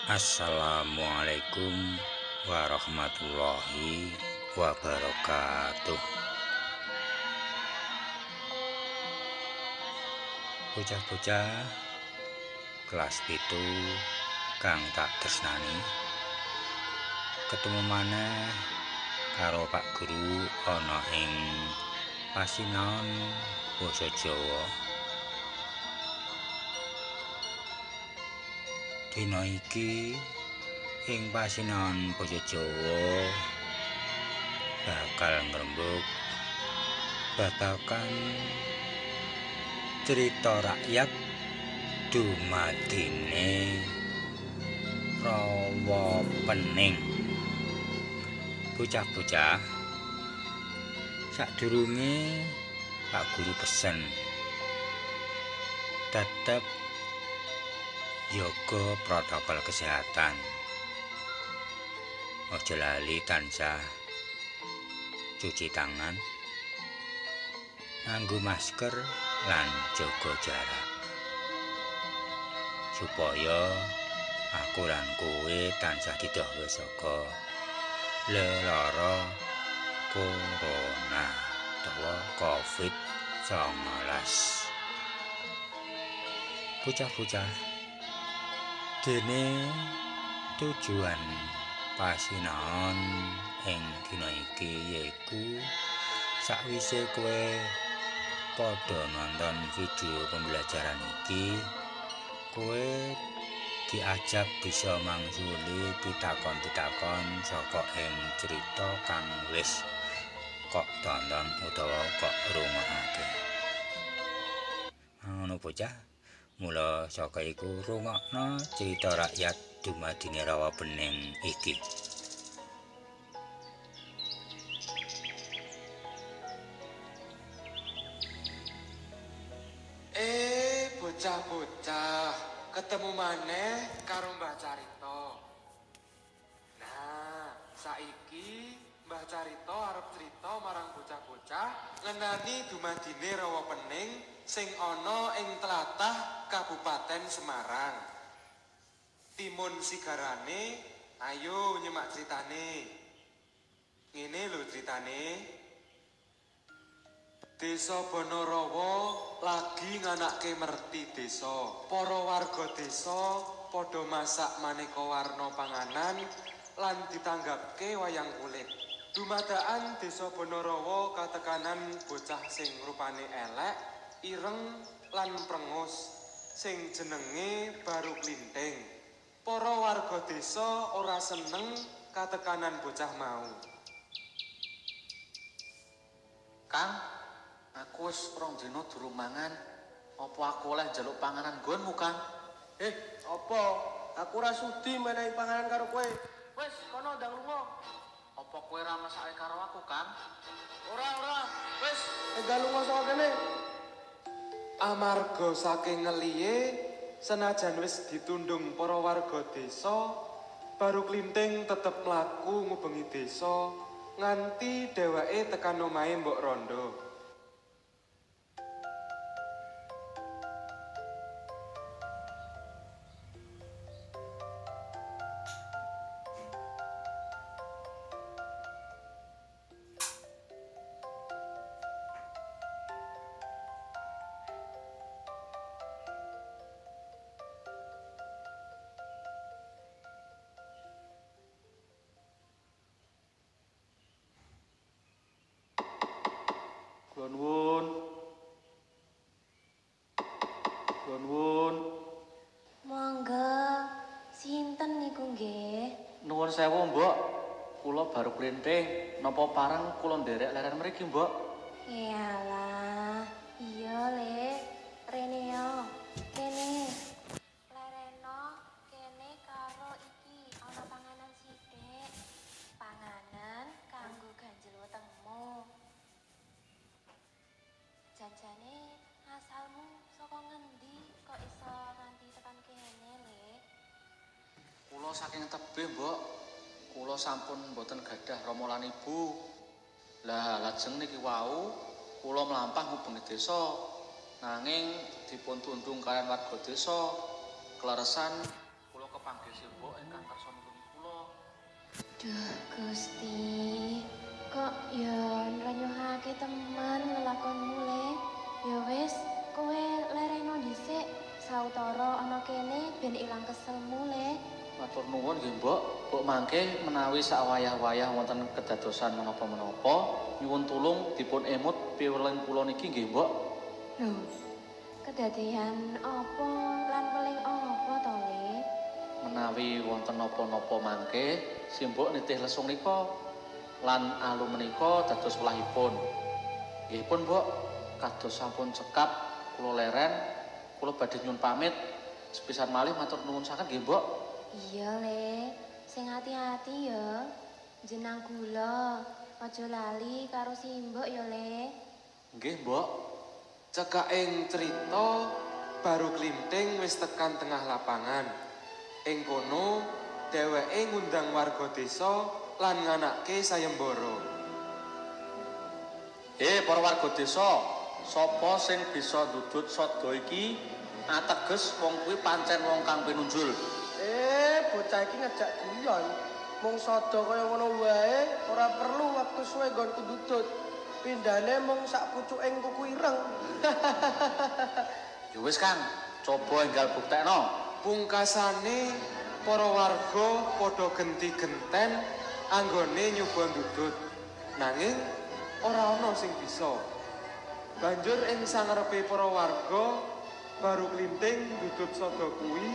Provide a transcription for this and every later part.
Assalamualaikum warahmatullahi wabarakatuh. Bocah-bocah kelas itu kang tak tresnani, ketemu maneh karo Pak Guru ana ing pasinaon basa Jawa. Dina iki ing pasinaon basa Jawa bakal ngrembug babagan cerita rakyat dumadine rawa pening. Bocah-bocah, sadurunge Pak Guru pesen tetep jaga protokol kesehatan. Aja lali tansah cuci tangan, nganggo masker lan jaga jarak. Supaya aku lan kowe tansah didhawuhi saka lelara corona utawa COVID-19. Bocah-bocah, dene tujuan pasinaon ing dina iki yaiku sakwise kowe padha nonton video pembelajaran iki, kowe diajak bisa mangsuli pitakon-pitakon saka ing cerita kang wis kok tonton utawa kok rungokake. Ngono bocah, mula saka iku rungokno cerita rakyat dumadine rawa bening iki. Bocah-bocah, ketemu maneh karo Mbah Carita. Nah, saiki Mbah Carita arep crita marang bocah-bocah ngenani dumadine rawa pening sing ana ing tlatah Kabupaten Semarang. Timun sigarane, ayo nyimak critane. Ngene lho critane. Desa Banarawa lagi nganake merti desa. Para warga desa padha masak maneka warna panganan lan ditanggapke wayang kulit. Dumadakan desa Banarawa katekanan bocah sing rupane elek, ireng lan prengus sing jenenge Baru Klinting. Para warga desa ora seneng katekanan bocah mau. Kang, aku wis rong dina durung mangan. Apa aku oleh njaluk panganan nggonmu, Kang? Apa? Aku ora sudi menehi panganan karo kowe. Wis, kono ndang lunga. Apa kowe ra mesake karo aku, Kang? Ora. Wis, enggal lunga saka kene. Amarga saking ngeliye senajan wis ditundung para warga desa, Baru Klinting tetep mlaku ngubengi desa nganti dheweke tekan omahe Mbok Rondo. Kula nuwun. Monggo, sinten niku nggih? Nuwun sewu, Mbok. Kula Baru Klinting. Napa pareng kula nderek leren mriki, Mbok? Yalah, iya Le, rene yo. Kene. Lereno kene karo iki ana panganan sithik. Panganan kanggo ganjel wetengmu. Janjane asalmu saka ngendi kok iso nganti tekan kene, Le? Kula saking tebih, Mbok. Kula sampun mboten gadah rama lan ibu. Lah lajeng niki wau kula mlampah ngubengi desa. Nanging dipun tundung kaliyan warga desa. Kleresan kula kepanggih simbok ing Duh, Gusti. Kok ya nrenyuhake temen lelakonmu le? Ya wis, kowe lereno dhisik sautara ana kene ben ilang keselmu le. Matur nuwun nggih, Mbok. Mbok mangke menawi sawayah-wayah wonten kedadosan menapa-menapa, nyuwun tulung dipun emut piweling kula niki nggih, Mbok. Lho, kedadean apa lan weling apa to le? Menawi wonten napa-napa mangke, simbok nitih lesung nika lan alu menika dados welahipun. Nggih pun, Mbok, kados sampun cekap kula leren, kula badhe nyuwun pamit. Sepisan malih matur nuwun sanget nggih, Mbok. Iya le, sing hati-hati ya. Jenang gula, aja lali karo simbok ya le. Nggih, Mbok. Cekaking cerita baru klinting wis tekan tengah lapangan. Ing kono dheweke ngundang warga desa lan nganakke sayembara. Para warga desa, sapa sing bisa ndudut sada iki ateges wong kuwi pancen wong kang pinunjul. Bocah iki ngejak guyon. Mung sada kaya ngono wae, ora perlu waktu suwe nggonku ndudut. Pindhane mung sak pucuking kuku ireng. Ya wis, Kang, coba enggal buktekno. Pungkasane para warga padha genti-genten anggone nyoba ndudut. Nanging ora ana sing bisa. Banjur ing sangarepe para warga baru klinting ndudut sada kuwi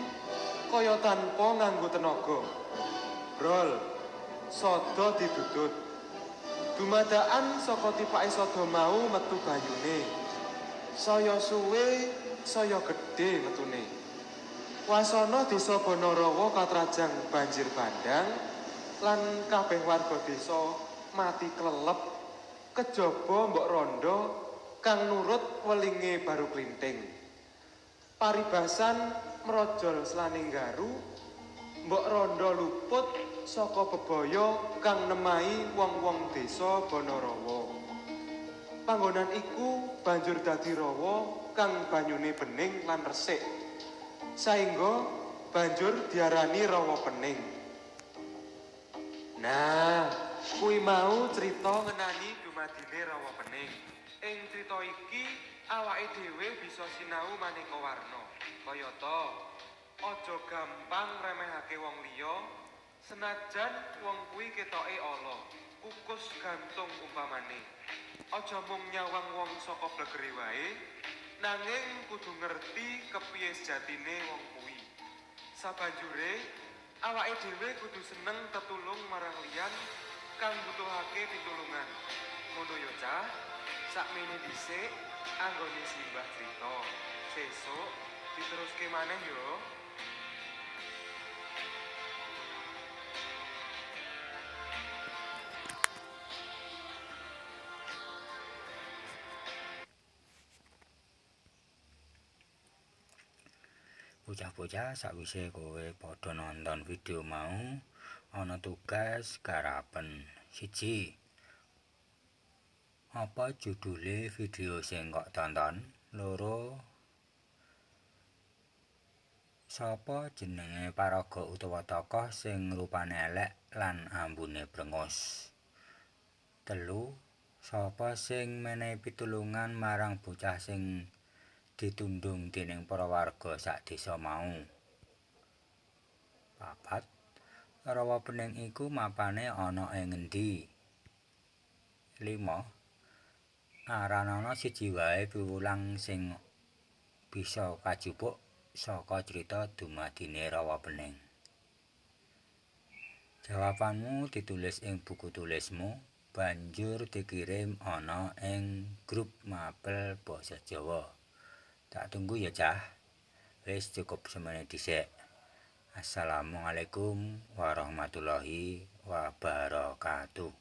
kaya tanpa nganggo tenaga. Brol, sada didudut. Dumadaan saka tipake sada mau metu banyune. Saya suwe, saya gedhe metune. Wasana desa Banarawa katrajang banjir bandang lan kabeh warga desa mati klelep kejaba Mbok Rondo kang nurut welinge baru klinting. Paribasan mrojol slaning garu, Mbok Rondo luput saka bebaya kang nemahi wong-wong desa Banarawa. Panggonan iku banjur dadi rawa kang banyune bening lan resik. Saengga banjur diarani rawa pening. Nah, kuwi mau crita ngenani dumadine rawa pening. Ing crita iki awake dhewe bisa sinau maneka warna. Kayata aja gampang remehake wong liya, senajan wong kuwi ketoke ala, kukus gantung umpamane. Aja mung nyawang wong saka blegere wae, nanging kudu ngerti kepiye sejatine wong kuwi. Sabanjure awake dhewe kudu seneng tetulung marang liyan kang butuhake pitulungan. Ngono ya, Cah. Sakmene dhisik anggone simbah crita. Sesuk diteruske maneh yo. Bocah-bocah sakwise kowe padha nonton video mau ana tugas garapen. 1. Apa judule video sing kok tonton? 2. Sapa jenenge paraga utawa tokoh sing rupane elek lan ambune brengus? 3. Sapa sing menehi pitulungan marang bocah sing ditundung dening para warga sak desa mau? 4. Rawa pening iku mapane ana ing ngendi? 5. Aranana siji wae piwulang sing bisa kajupuk saka crita dumadine rawa pening. Jawabanmu ditulis ing buku tulismu, banjur dikirim ana ing grup mapel basa Jawa. Tak tunggu ya, Cah. Wis cukup semene dhisik. Assalamualaikum warahmatullahi wabarakatuh.